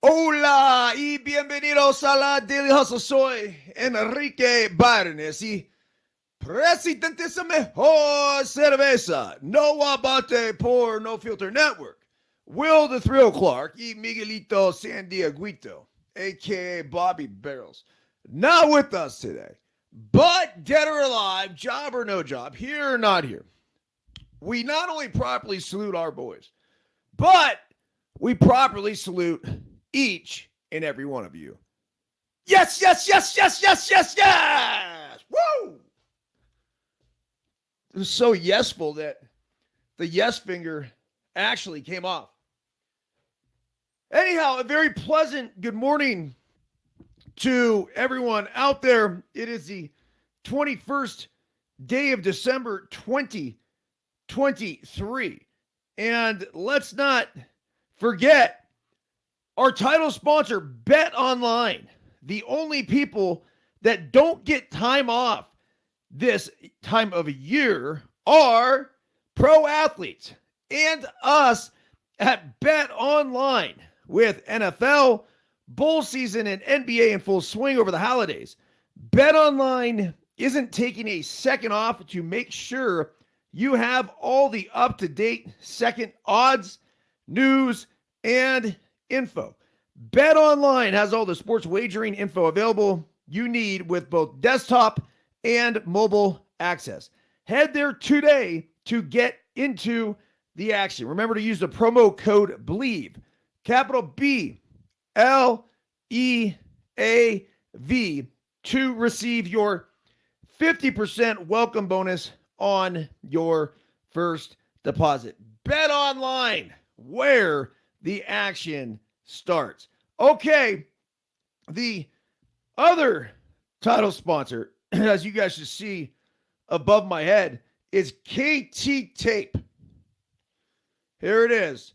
Hola y bienvenidos a la Daily Hustle. Soy Enrique Byrnes y presidente esa mejor cerveza. No Abate por No Filter Network. Will the Thrill Clark y Miguelito Sandiaguito, a.k.a. Bobby Barrels. Not with us today, but dead or alive, job or no job, here or not here. We not only properly salute our boys, but we properly salute each and every one of you. Yes, yes, yes, yes, yes, yes, yes. Woo! It was so yesful that the yes finger actually came off. Anyhow, a very pleasant good morning to everyone out there. It is the 21st day of December 2023. And let's not forget our title sponsor, Bet Online. The only people that don't get time off this time of year are pro athletes and us at Bet Online with NFL, bowl season, and NBA in full swing over the holidays. Bet Online isn't taking a second off to make sure you have all the up-to-date second odds, news, and info. Bet Online has all the sports wagering info available you need with both desktop and mobile access. Head there today to get into the action. Remember to use the promo code BLEAV, capital B, L-E-A-V, to receive your 50% welcome bonus on your first deposit. Bet Online, where the action starts. Okay, the other title sponsor, as you guys should see above my head, is KT Tape. Here it is.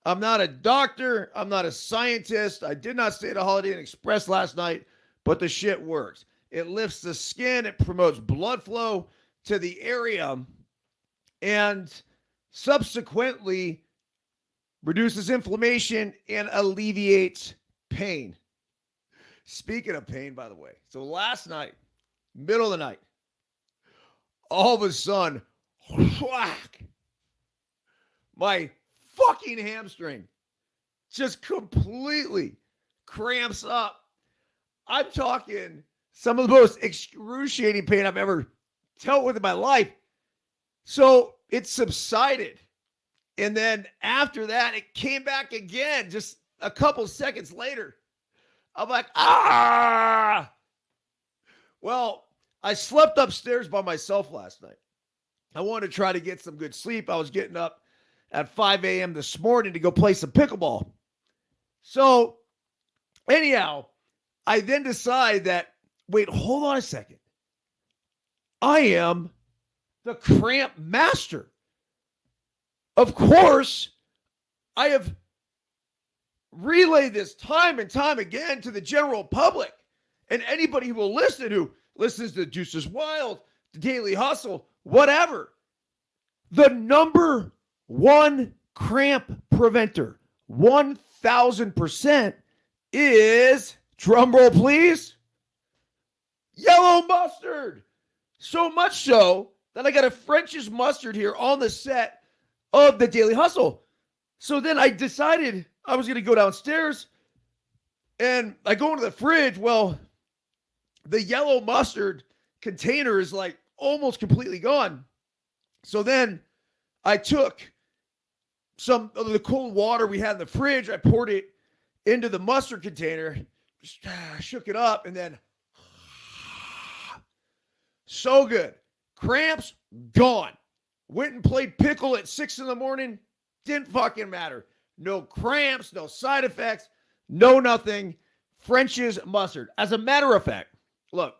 I'm not a doctor. I'm not a scientist. I did not stay at a Holiday Inn Express last night, but the shit works. It lifts the skin. It promotes blood flow to the area and subsequently reduces inflammation and alleviates pain. Speaking of pain, by the way, so last night, middle of the night, all of a sudden, whack, my fucking hamstring just completely cramps up. I'm talking some of the most excruciating pain I've ever dealt with in my life. So it subsided. And then after that, it came back again just a couple seconds later. I'm like, ah! Well, I slept upstairs by myself last night. I wanted to try to get some good sleep. I was getting up at 5 a.m. this morning to go play some pickleball. So anyhow, I then decide that, wait, hold on a second. I am the cramp master. Of course, I have relayed this time and time again to the general public and anybody who will listen, who listens to Deuces Wild, the Daily Hustle, whatever. The number one cramp preventer, 1,000%, is, drumroll please, yellow mustard. So much so that I got a French's mustard here on the set of the Daily Hustle. So then I decided I was going to go downstairs and I go into the fridge. Well, the yellow mustard container is like almost completely gone. So then I took some of the cold water we had in the fridge. I poured it into the mustard container, just shook it up, and then so good. Cramps gone. Went and played pickle at 6 in the morning. Didn't fucking matter. No cramps, no side effects, no nothing. French's mustard. As a matter of fact, look,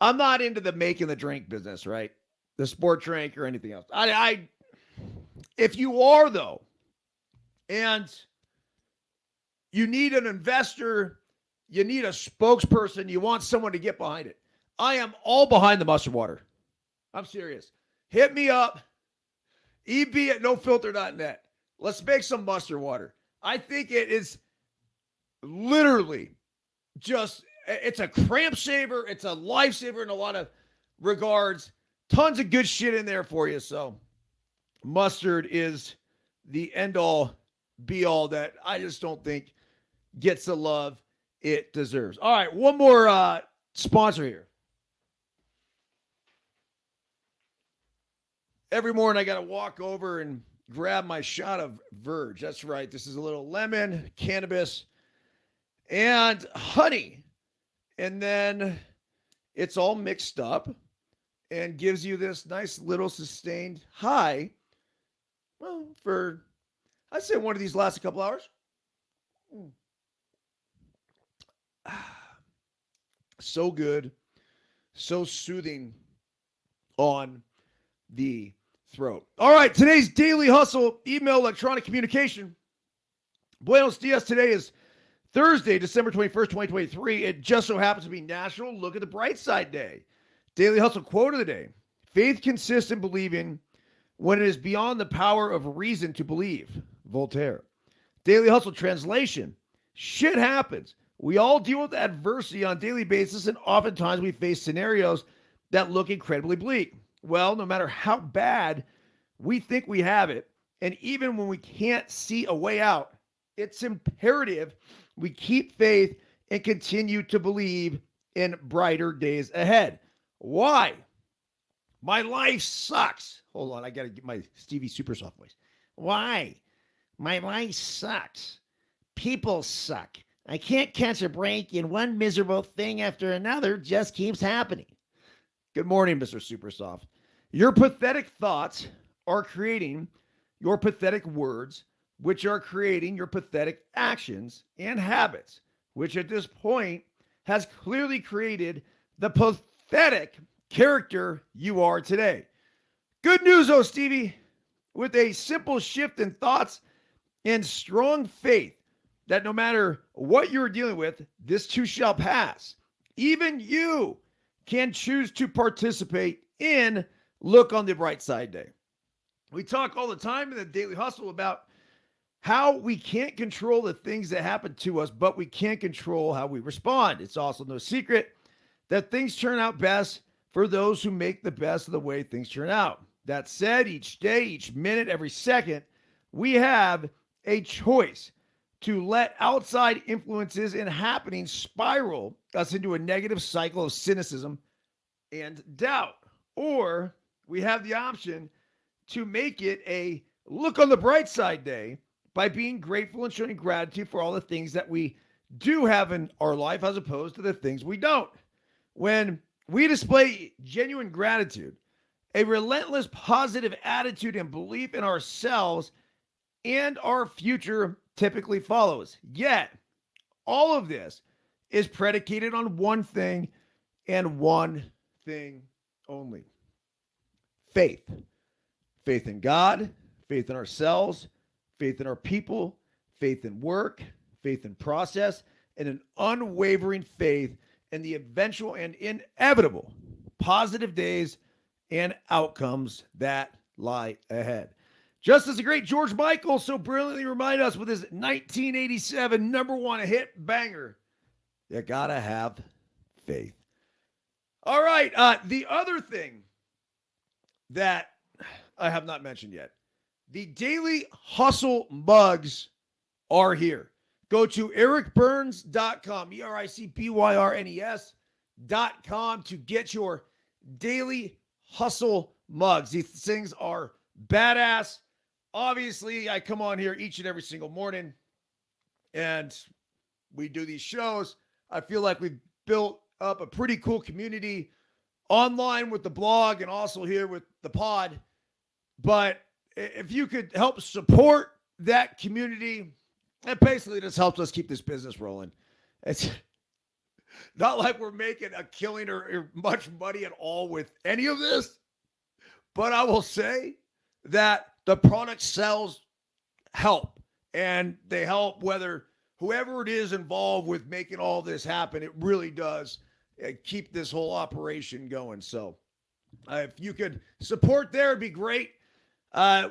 I'm not into the making the drink business, right? The sport drink or anything else. If you are, though, and you need an investor, you need a spokesperson, you want someone to get behind it, I am all behind the mustard water. I'm serious. Hit me up. EB at nofilter.net. Let's make some mustard water. I think it is literally just, it's a cramp saver. It's a lifesaver in a lot of regards. Tons of good shit in there for you. So mustard is the end all be all that I just don't think gets the love it deserves. All right, one more sponsor here. Every morning I got to walk over and grab my shot of Verge. That's right. This is a little lemon, cannabis, and honey. And then it's all mixed up and gives you this nice little sustained high. Well, for, I'd say one of these lasts a couple hours. So good. So soothing on the throat. All right, today's Daily Hustle, email, electronic communication. Buenos dias. Today is Thursday, December 21st, 2023. It just so happens to be National Look at the Bright Side Day. Daily Hustle quote of the day. Faith consists in believing when it is beyond the power of reason to believe. Voltaire. Daily Hustle translation. Shit happens. We all deal with adversity on a daily basis, and oftentimes we face scenarios that look incredibly bleak. Well, no matter how bad we think we have it, and even when we can't see a way out, it's imperative we keep faith and continue to believe in brighter days ahead. Why? My life sucks. Hold on, I got to get my Stevie Supersoft voice. Why? My life sucks. People suck. I can't catch a break, and one miserable thing after another just keeps happening. Good morning, Mr. Supersoft. Your pathetic thoughts are creating your pathetic words, which are creating your pathetic actions and habits, which at this point has clearly created the pathetic character you are today. Good news, though, Stevie. With a simple shift in thoughts and strong faith that no matter what you're dealing with, this too shall pass. Even you can choose to participate in Look on the Bright Side Day. We talk all the time in the Daily Hustle about how we can't control the things that happen to us, but we can control how we respond. It's also no secret that things turn out best for those who make the best of the way things turn out. That said, each day, each minute, every second, we have a choice to let outside influences and happenings spiral us into a negative cycle of cynicism and doubt. Or we have the option to make it a look on the bright side day by being grateful and showing gratitude for all the things that we do have in our life as opposed to the things we don't. When we display genuine gratitude, a relentless positive attitude and belief in ourselves and our future typically follows. Yet, all of this is predicated on one thing and one thing only. Faith. Faith in God, faith in ourselves, faith in our people, faith in work, faith in process, and an unwavering faith in the eventual and inevitable positive days and outcomes that lie ahead. Just as the great George Michael so brilliantly reminded us with his 1987 number one hit banger, you gotta have faith. All right, the other thing that I have not mentioned yet, the Daily Hustle mugs are here. Go to ericbyrnes.com, EricByrnes.com to get your Daily Hustle mugs. These things are badass. Obviously, I come on here each and every single morning and we do these shows. I feel like we've built up a pretty cool community online with the blog and also here with the pod. But if you could help support that community, it basically just helps us keep this business rolling. It's not like we're making a killing or much money at all with any of this. But I will say that the product sells help, and they help whether whoever it is involved with making all this happen. It really does keep this whole operation going. So if you could support there, it'd be great.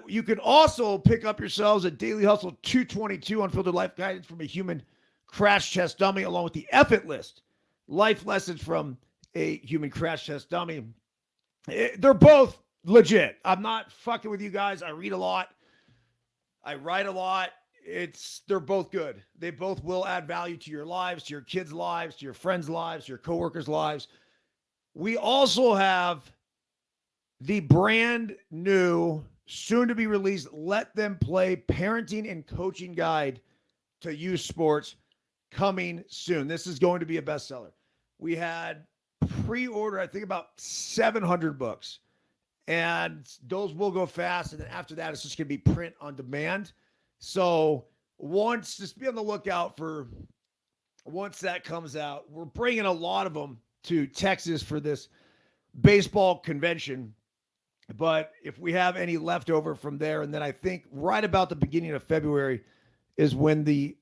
You can also pick up yourselves a Daily Hustle 222 Unfiltered Life Guidance from a Human crash test dummy, along with the F It list, life lessons from a human crash test dummy. They're both legit. I'm not fucking with you guys. I read a lot. I write a lot. They're both good. They both will add value to your lives, to your kids' lives, to your friends' lives, to your coworkers' lives. We also have the brand new, soon to be released, Let Them Play Parenting and Coaching Guide to Youth Sports, coming soon. This is going to be a bestseller. We had pre-order, I think, about 700 books, and those will go fast. And then after that, it's just going to be print on demand. So just be on the lookout for once that comes out. We're bringing a lot of them to Texas for this baseball convention. But if we have any left over from there, and then I think right about the beginning of February is when the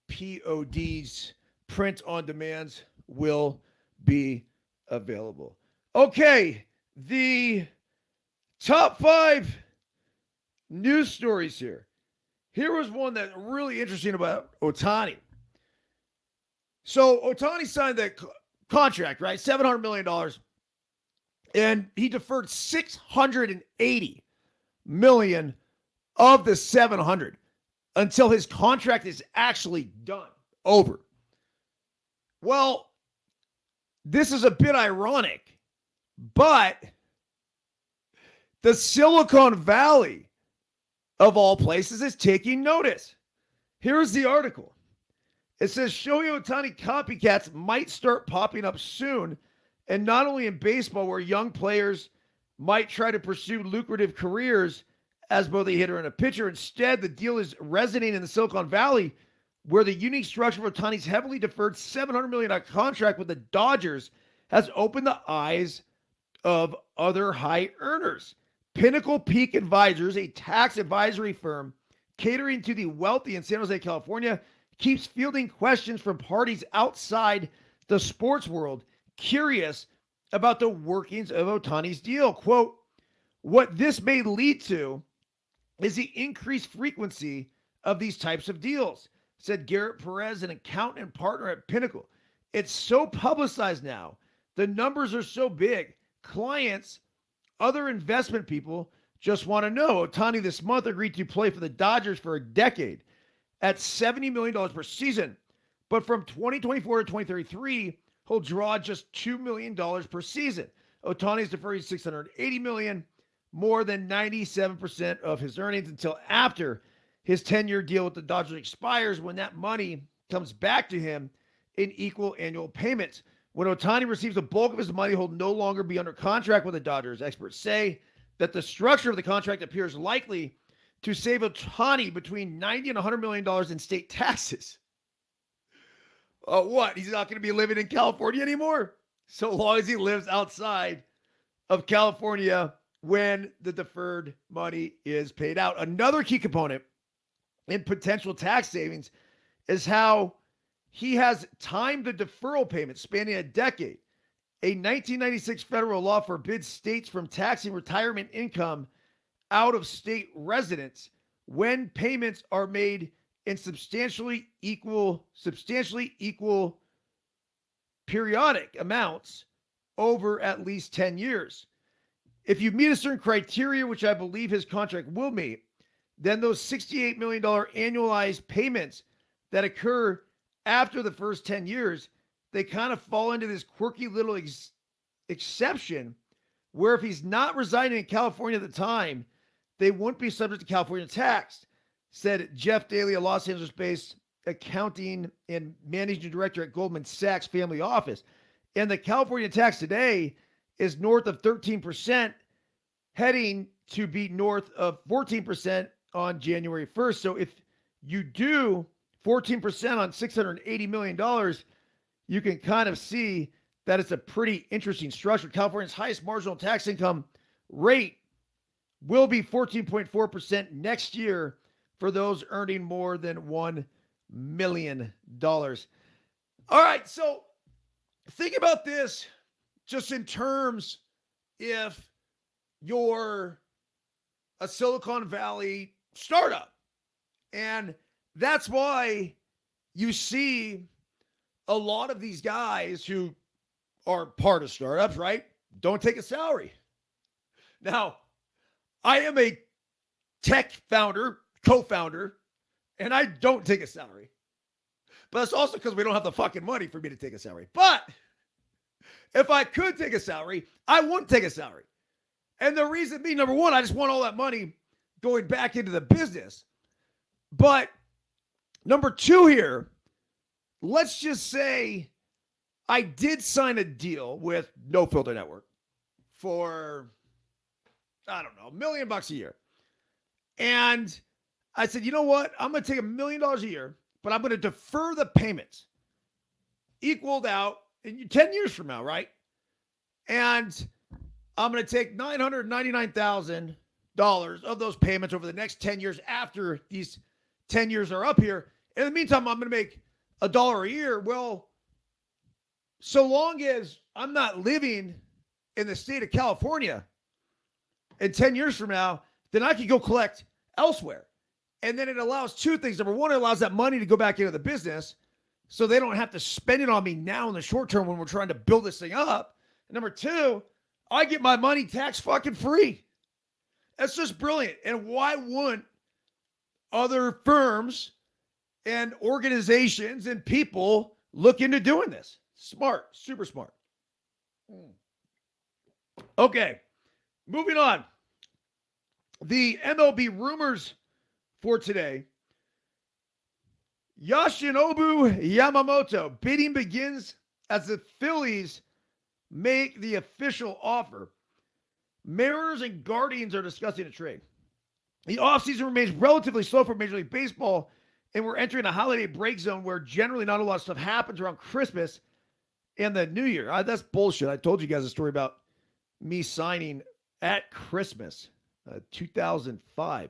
PODs, print on demands, will be available. Okay, the top 5 news stories here. Here was one that's really interesting about Ohtani. So Ohtani signed that contract, right? $700 million. And he deferred $680 million of the 700 until his contract is actually done, over. Well, this is a bit ironic, but the Silicon Valley, of all places, is taking notice. Here's the article. It says Shohei Ohtani copycats might start popping up soon, and not only in baseball, where young players might try to pursue lucrative careers as both a hitter and a pitcher. Instead, the deal is resonating in the Silicon Valley, where the unique structure of Ohtani's heavily deferred $700 million contract with the Dodgers has opened the eyes of other high earners. Pinnacle Peak Advisors, a tax advisory firm catering to the wealthy in San Jose, California, keeps fielding questions from parties outside the sports world, curious about the workings of Ohtani's deal. Quote, what this may lead to is the increased frequency of these types of deals, said Garrett Perez, an accountant and partner at Pinnacle. It's so publicized now. The numbers are so big. Clients, other investment people just want to know. Ohtani this month agreed to play for the Dodgers for a decade at $70 million per season. But from 2024 to 2033, he'll draw just $2 million per season. Ohtani's deferring $680 million, more than 97% of his earnings, until after his 10-year deal with the Dodgers expires, when that money comes back to him in equal annual payments. When Ohtani receives the bulk of his money, he'll no longer be under contract with the Dodgers. Experts say that the structure of the contract appears likely to save Ohtani between $90 and $100 million in state taxes. What? He's not going to be living in California anymore? So long as he lives outside of California when the deferred money is paid out. Another key component in potential tax savings is how he has timed the deferral payment spanning a decade. A 1996 federal law forbids states from taxing retirement income out of state residents when payments are made in substantially equal periodic amounts over at least 10 years. If you meet a certain criteria, which I believe his contract will meet, then those $68 million annualized payments that occur after the first 10 years, they kind of fall into this quirky little exception where if he's not residing in California at the time, they wouldn't be subject to California tax, said Jeff Daly, a Los Angeles-based accounting and managing director at Goldman Sachs family office. And the California tax today is north of 13%, heading to be north of 14% on January 1st. So if you do 14% on $680 million, you can kind of see that it's a pretty interesting structure. California's highest marginal tax income rate will be 14.4% next year for those earning more than $1 million. All right, so think about this just in terms if you're a Silicon Valley startup. And that's why you see a lot of these guys who are part of startups, right? Don't take a salary. Now, I am a tech founder, co-founder, and I don't take a salary. But it's also because we don't have the fucking money for me to take a salary. But if I could take a salary, I wouldn't take a salary. And the reason being, number one, I just want all that money going back into the business. But number two here, let's just say I did sign a deal with No Filter Network for, I don't know, $1 million a year. And I said, you know what? I'm going to take $1 million a year, but I'm going to defer the payments equaled out in 10 years from now, right? And I'm going to take $999,000 of those payments over the next 10 years after these 10 years are up here. In the meantime, I'm going to make $1 a year. Well, so long as I'm not living in the state of California in 10 years from now, then I can go collect elsewhere. And then it allows two things. Number one, it allows that money to go back into the business so they don't have to spend it on me now in the short term when we're trying to build this thing up. And number two, I get my money tax fucking free. That's just brilliant. And why wouldn't other firms and organizations and people look into doing this? Smart, super smart. Okay, moving on. The MLB rumors for today. Yoshinobu Yamamoto. Bidding begins as the Phillies make the official offer. Mariners and Guardians are discussing a trade. The offseason remains relatively slow for Major League Baseball, and we're entering a holiday break zone where generally not a lot of stuff happens around Christmas and the New Year. That's bullshit. I told you guys a story about me signing at Christmas, 2005,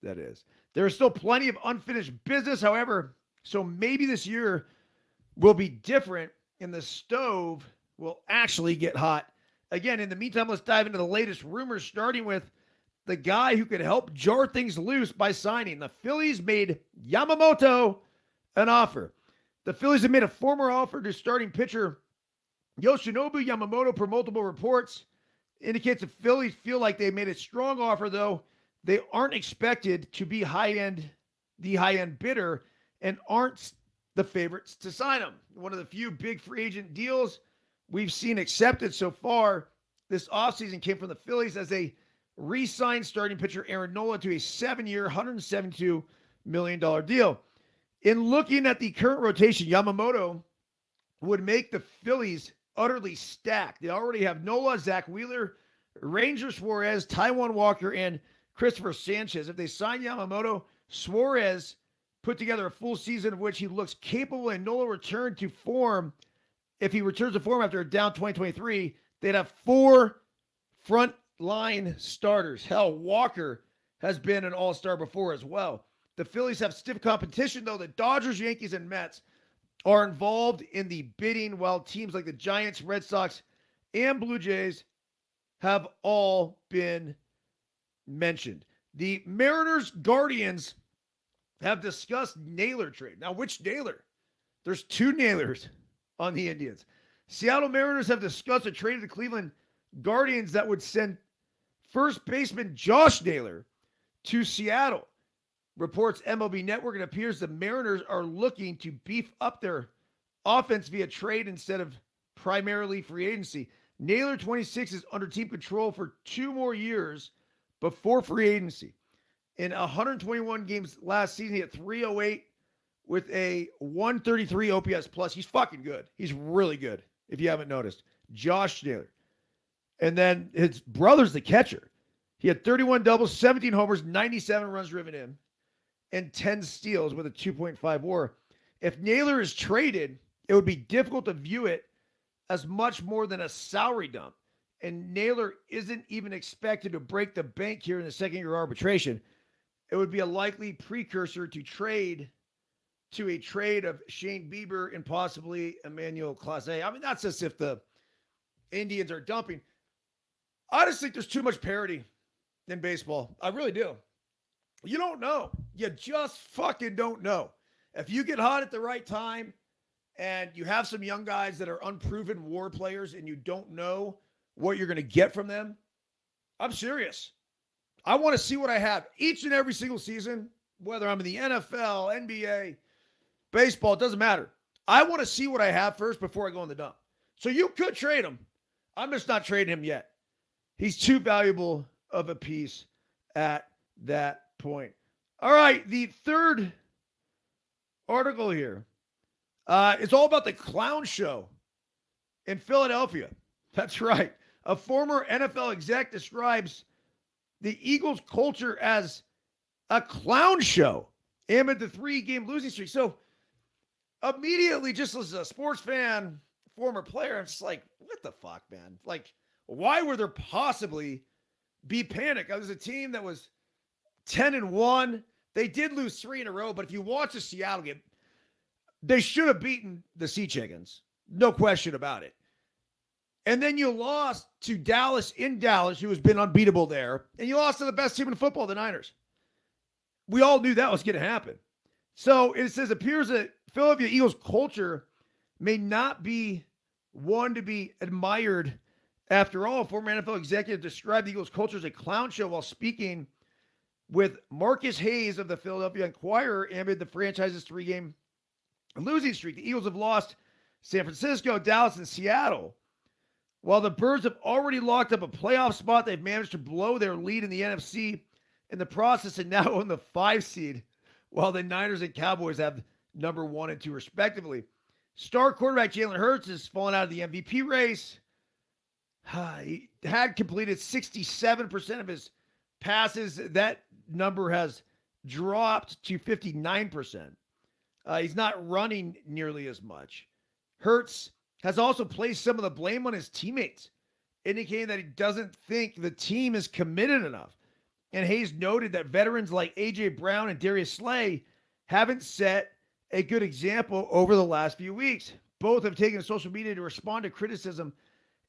that is. There is still plenty of unfinished business, however, so maybe this year will be different and the stove will actually get hot. Again, in the meantime, let's dive into the latest rumors, starting with the guy who could help jar things loose by signing. The Phillies made Yamamoto an offer. The Phillies have made a former offer to starting pitcher Yoshinobu Yamamoto per multiple reports. Indicates the Phillies feel like they made a strong offer, though they aren't expected to be the high-end bidder, and aren't the favorites to sign him. One of the few big free agent deals we've seen accepted so far this offseason came from the Phillies as they re-signed starting pitcher Aaron Nola to a 7-year, $172 million deal. In looking at the current rotation, Yamamoto would make the Phillies utterly stacked. They already have Nola, Zach Wheeler, Ranger Suarez, Taijuan Walker, and Christopher Sanchez. If they sign Yamamoto, Suarez put together a full season of which he looks capable, and Nola returned to form. If he returns to form after a down 2023, they'd have 4 front line starters. Hell, Walker has been an all-star before as well. The Phillies have stiff competition, though. The Dodgers, Yankees, and Mets are involved in the bidding, while teams like the Giants, Red Sox, and Blue Jays have all been mentioned. The Mariners, Guardians have discussed Naylor trade. Now, which Naylor? There's 2 Naylors on the Indians. Seattle Mariners have discussed a trade to the Cleveland Guardians that would send first baseman Josh Naylor to Seattle. Reports MLB Network, it appears the Mariners are looking to beef up their offense via trade instead of primarily free agency. Naylor, 26, is under team control for 2 more years before free agency. In 121 games last season, he had 308 with a 133 OPS plus. He's fucking good. He's really good, if you haven't noticed. Josh Naylor. And then his brother's the catcher. He had 31 doubles, 17 homers, 97 runs driven in, and 10 steals with a 2.5 WAR. If Naylor is traded, it would be difficult to view it as much more than a salary dump. And Naylor isn't even expected to break the bank here in the second-year arbitration. It would be a likely precursor to a trade of Shane Bieber and possibly Emmanuel Clase. I mean, that's as if the Indians are dumping. I just think there's too much parity in baseball. I really do. You don't know. You just fucking don't know. If you get hot at the right time and you have some young guys that are unproven war players and you don't know what you're going to get from them, I'm serious. I want to see what I have each and every single season, whether I'm in the NFL, NBA, baseball, it doesn't matter. I want to see what I have first before I go in the dump. So you could trade him. I'm just not trading him yet. He's too valuable of a piece at that point. All right, the third article here is all about the clown show in Philadelphia. That's right. A former NFL exec describes the Eagles' culture as a clown show amid the 3-game losing streak. So immediately, just as a sports fan, former player, I'm just like, what the fuck, man? Like, why would there possibly be panic? I was a team that was 10-1. They did lose 3 in a row, but if you watch the Seattle game, they should have beaten the Sea Chickens. No question about it. And then you lost to Dallas in Dallas, who has been unbeatable there. And you lost to the best team in football, the Niners. We all knew that was going to happen. So it says, appears that Philadelphia Eagles culture may not be one to be admired after all. A former NFL executive described the Eagles culture as a clown show while speaking with Marcus Hayes of the Philadelphia Inquirer amid the franchise's 3-game losing streak. The Eagles have lost San Francisco, Dallas, and Seattle. While the Birds have already locked up a playoff spot, they've managed to blow their lead in the NFC in the process and now own the 5 seed, while the Niners and Cowboys have number 1 and 2 respectively. Star quarterback Jalen Hurts has fallen out of the MVP race. He had completed 67% of his passes. That number has dropped to 59%. He's not running nearly as much. Hurts has also placed some of the blame on his teammates, indicating that he doesn't think the team is committed enough. And Hayes noted that veterans like A.J. Brown and Darius Slay haven't set a good example over the last few weeks. Both have taken to social media to respond to criticism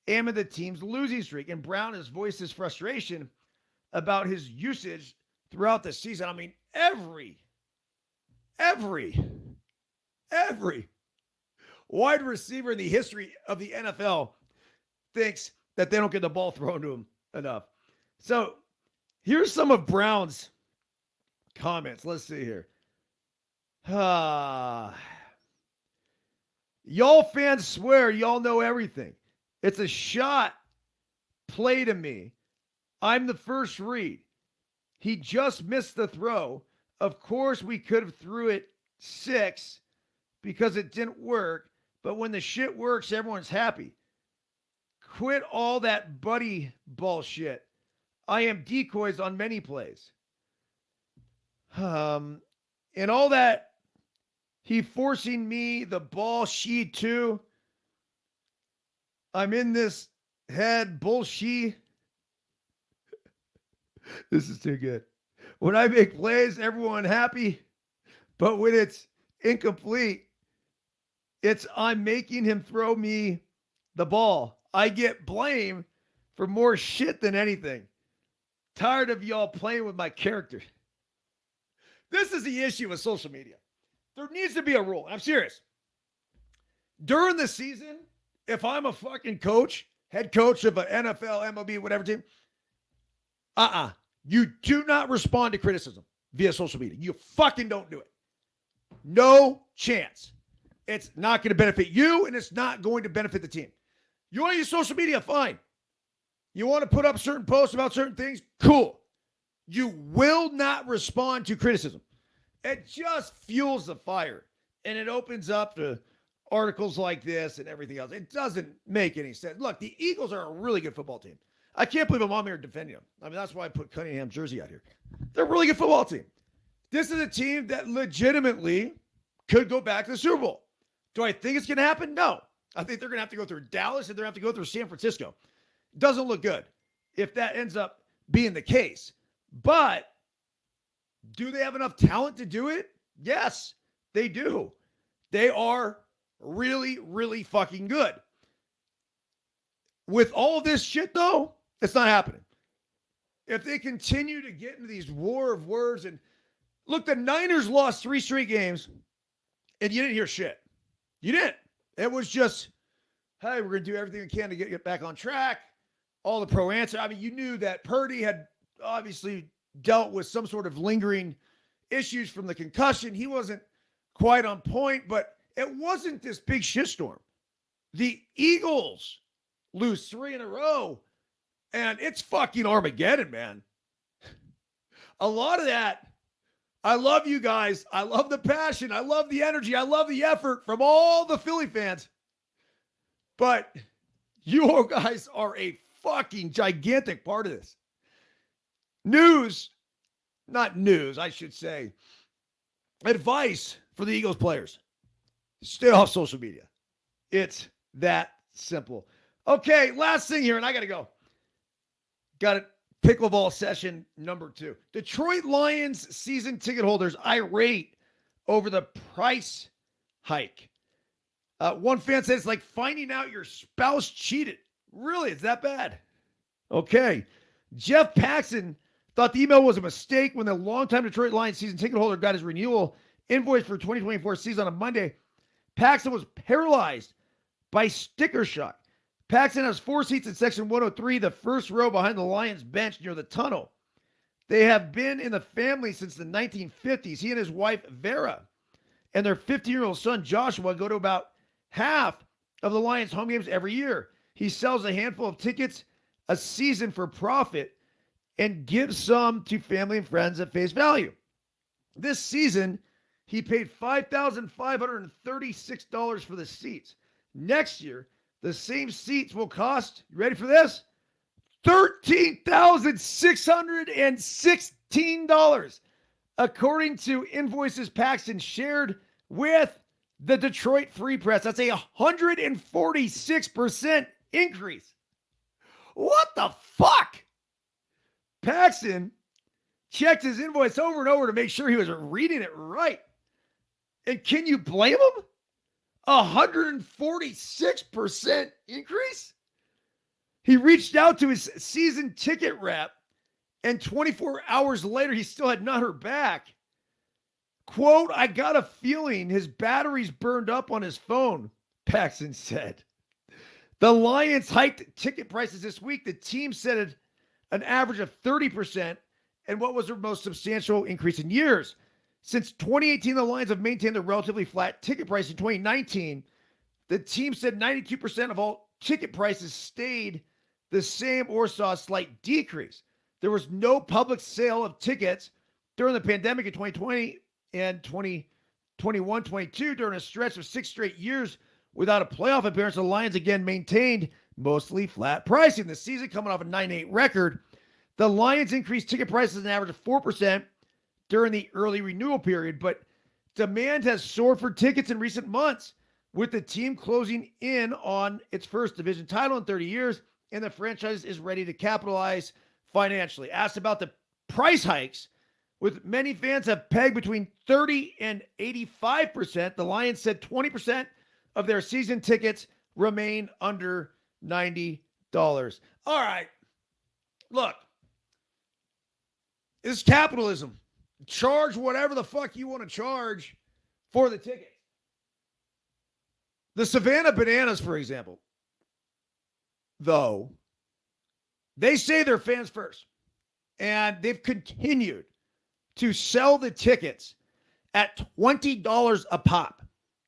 amid the team's losing streak. And Brown has voiced his frustration about his usage throughout the season. I mean, every wide receiver in the history of the NFL thinks that they don't get the ball thrown to them enough. So here's some of Brown's comments. Let's see here. Y'all fans swear y'all know everything. It's a shot play to me. I'm the first read. He just missed the throw. Of course, we could have threw it 6 because it didn't work. But when the shit works, everyone's happy. Quit all that buddy bullshit. I am decoys on many plays. And all that he forcing me the ball sheet too. I'm in this head bullshit. This is too good. When I make plays, everyone happy. But when it's incomplete, it's I'm making him throw me the ball. I get blamed for more shit than anything. Tired of y'all playing with my character. This is the issue with social media. There needs to be a rule. I'm serious. During the season, if I'm a fucking coach, head coach of an NFL, MLB, whatever team, you do not respond to criticism via social media. You fucking don't do it. No chance. It's not going to benefit you, and it's not going to benefit the team. You want to use social media? Fine. You want to put up certain posts about certain things? Cool. You will not respond to criticism. It just fuels the fire, and it opens up to articles like this and everything else. It doesn't make any sense. Look, the Eagles are a really good football team. I can't believe I'm on here defending them. I mean, that's why I put Cunningham's jersey out here. They're a really good football team. This is a team that legitimately could go back to the Super Bowl. Do I think it's going to happen? No. I think they're going to have to go through Dallas and they're going to have to go through San Francisco. Doesn't look good if that ends up being the case. But do they have enough talent to do it? Yes, they do. They are really, really fucking good. With all of this shit, though, it's not happening. If they continue to get into these war of words and look, the Niners lost 3 straight games And you didn't hear shit. You didn't. It was just, hey, we're going to do everything we can to get back on track. All the pro answer. I mean, you knew that Purdy had obviously dealt with some sort of lingering issues from the concussion. He wasn't quite on point, but it wasn't this big shitstorm. The Eagles lose 3 in a row, and it's fucking Armageddon, man. A lot of that, I love you guys. I love the passion. I love the energy. I love the effort from all the Philly fans. But you all guys are a fucking gigantic part of this. Not news, I should say. Advice for the Eagles players. Stay off social media. It's that simple. Okay, last thing here, and I got to go. Got it. Pickleball session number 2. Detroit Lions season ticket holders irate over the price hike. One fan said it's like finding out your spouse cheated. Really? It's that bad? Okay. Jeff Paxton thought the email was a mistake when the longtime Detroit Lions season ticket holder got his renewal invoice for 2024 season on Monday. Paxton was paralyzed by sticker shock. Paxton has 4 seats in section 103, the first row behind the Lions bench near the tunnel. They have been in the family since the 1950s. He and his wife, Vera, and their 15-year-old son, Joshua, go to about half of the Lions home games every year. He sells a handful of tickets a season for profit and gives some to family and friends at face value. This season, he paid $5,536 for the seats. Next year, the same seats will cost, you ready for this? $13,616, according to invoices Paxton shared with the Detroit Free Press. That's a 146% increase. What the fuck? Paxton checked his invoice over and over to make sure he was reading it right. And can you blame him? 146% increase? He reached out to his season ticket rep, and 24 hours later, he still had not heard back. Quote, I got a feeling his batteries burned up on his phone, Paxton said. The Lions hiked ticket prices this week. The team said an average of 30%, and what was their most substantial increase in years. Since 2018, the Lions have maintained a relatively flat ticket price. In 2019, the team said 92% of all ticket prices stayed the same or saw a slight decrease. There was no public sale of tickets during the pandemic in 2020 and 2021-22. During a stretch of 6 straight years without a playoff appearance, the Lions again maintained mostly flat pricing. The season coming off a 9-8 record, the Lions increased ticket prices an average of 4% during the early renewal period, but demand has soared for tickets in recent months, with the team closing in on its first division title in 30 years, and the franchise is ready to capitalize financially. Asked about the price hikes, with many fans have pegged between 30 and 85%, the Lions said 20% of their season tickets remain under $90. All right. Look, it's capitalism. Charge whatever the fuck you want to charge for the ticket. The Savannah Bananas, for example, though, they say they're fans first. And they've continued to sell the tickets at $20 a pop.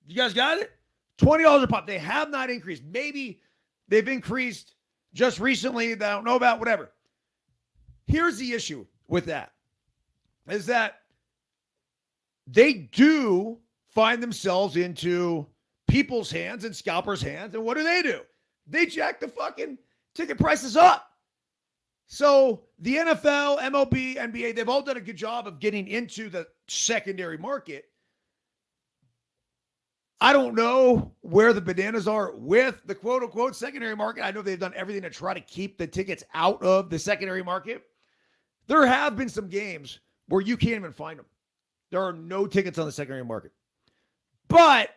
You guys got it? $20 a pop. They have not increased. Maybe they've increased just recently that I don't know about, whatever. Here's the issue with that. Is that they do find themselves into people's hands and scalpers' hands. And what do? They jack the fucking ticket prices up. So the NFL, MLB, NBA, they've all done a good job of getting into the secondary market. I don't know where the bananas are with the quote-unquote secondary market. I know they've done everything to try to keep the tickets out of the secondary market. There have been some games where you can't even find them. There are no tickets on the secondary market. But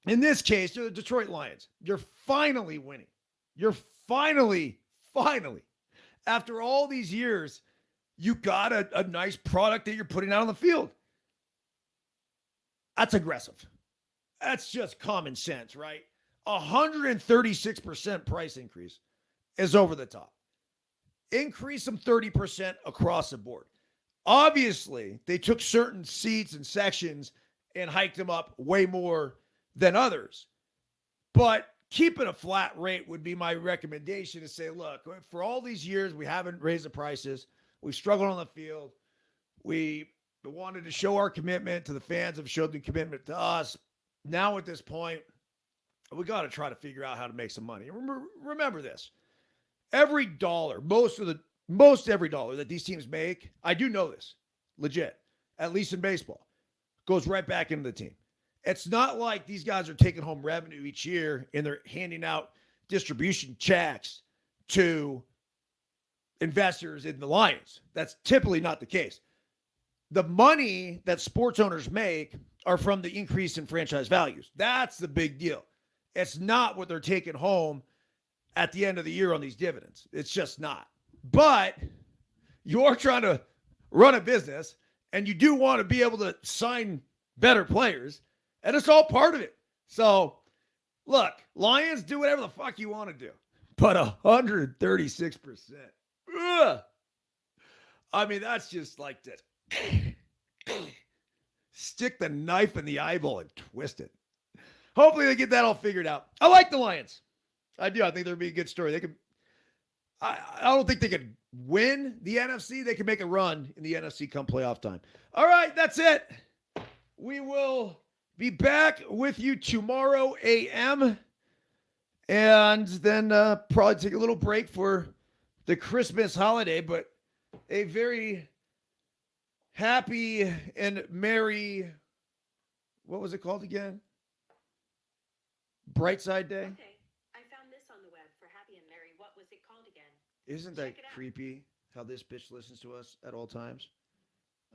in this case, you're the Detroit Lions. You're finally winning. You're finally, after all these years, you got a nice product that you're putting out on the field. That's aggressive. That's just common sense, right? 136% price increase is over the top. Increase them 30% across the board. Obviously, they took certain seats and sections and hiked them up way more than others. But keeping a flat rate would be my recommendation to say, look, for all these years, we haven't raised the prices. We struggled on the field. We wanted to show our commitment to the fans, have showed the commitment to us. Now at this point, we got to try to figure out how to make some money. Remember this. Every dollar, most every dollar that these teams make, I do know this, legit, at least in baseball, goes right back into the team. It's not like these guys are taking home revenue each year and they're handing out distribution checks to investors in the Lions. That's typically not the case. The money that sports owners make are from the increase in franchise values. That's the big deal. It's not what they're taking home at the end of the year on these dividends. It's just not. But you're trying to run a business and you do want to be able to sign better players, and it's all part of it. So, look, Lions, do whatever the fuck you want to do. But 136%. Ugh. I mean, that's just like this. Stick the knife in the eyeball and twist it. Hopefully they get that all figured out. I like the Lions. I do. I think there'd be a good story. They could. I don't think they could win the NFC. They could make a run in the NFC come playoff time. All right, that's it. We will be back with you tomorrow a.m. and then probably take a little break for the Christmas holiday, but a very happy and merry, what was it called again? Brightside Day? Okay, I found this on the web for Happy and Merry. What was it called again? Isn't that creepy how this bitch listens to us at all times?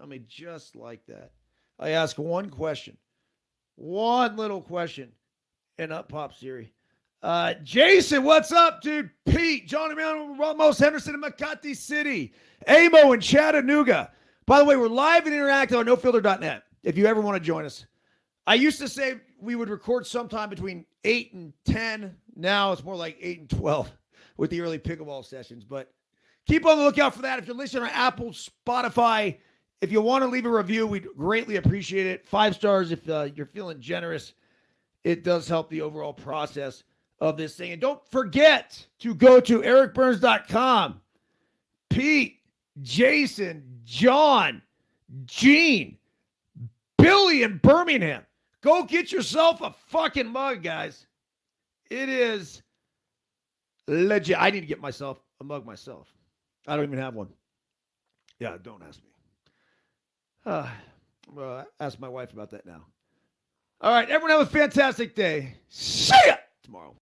I mean, just like that. I ask one question. One little question. And up pops Siri. Jason, what's up, dude? Pete, John Emmanuel, Ramos, Henderson, and Makati City. Amo in Chattanooga. By the way, we're live and interactive on nofilter.net if you ever want to join us. I used to say we would record sometime between 8 and 10. Now it's more like 8 and 12 with the early pickleball sessions. But keep on the lookout for that. If you're listening on Apple, Spotify, if you want to leave a review, we'd greatly appreciate it. 5 stars if you're feeling generous. It does help the overall process of this thing. And don't forget to go to ericbyrnes.com. Pete, Jason, John, Gene, Billy in Birmingham. Go get yourself a fucking mug, guys. It is legit. I need to get myself a mug myself. I don't even have one. Yeah, don't ask me. Well, ask my wife about that now. All right, everyone have a fantastic day. See ya tomorrow.